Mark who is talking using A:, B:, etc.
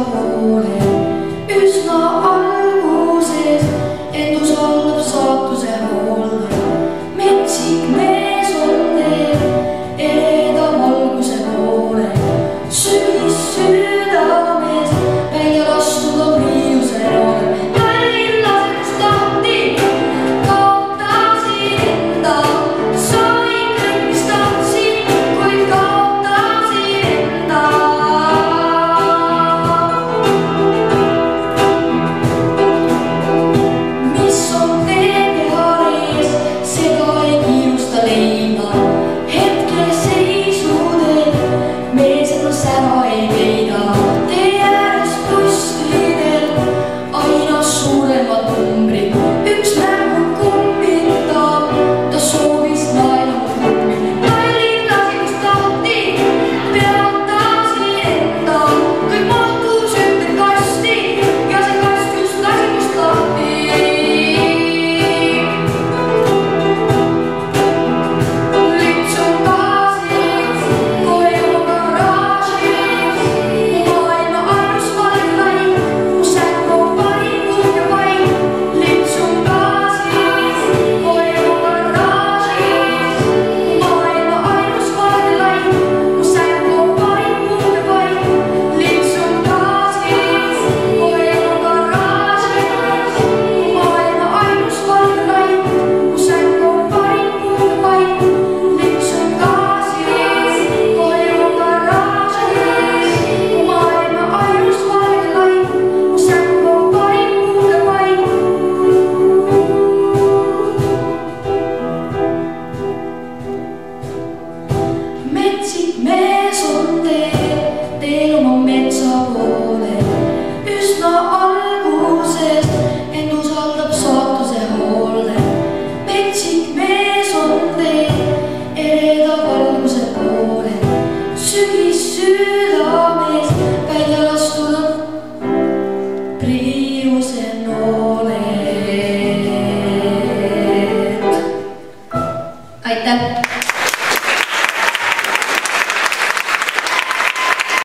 A: poole. Üsna alguses end usaldab saatuse hoolde. Metsik mees on teel ereda valguse poole. Sügis südames välja lastud on viiruse noore. Tallinnas tahti, kaotasin enda. Sain kõik, mis tahtsin, kuid kaotasin enda. Mis on tee peal ees, seda ei kiirusta leida. Hetke seisudel mees ennast ära ei peida. Tee ääres postidel aina suuremad numbrid. Üks nägu kummitab, ta soovis naela kummi. Tallinnas tahti, peatasin enda. Kõik mahtus ühte kasti ja see kast just lasi must lahti. Lütsun gaasis, koju garaažis. Maailma ainus valglaid, kus äkku parim kuhja vaid. Lütsun gaasis, koju garaažis. Maailma ainus valglaid, kus äkku parim kuhja vaid. Lütsun gaasis, koju garaažis. Maailma ainus valglaid, kus äkku parim kuhja vaid. Lütsun gaasis, koju garaažis. Maailma ainus valglaid, kus äkku parim kuhja vaid. Metsik mees on teel oma metsa poole. Üsna alguses end usaldab saatuse hoolde. Metsik mees on teel ereda valguse poole. Sügis südames välja lastud on priis.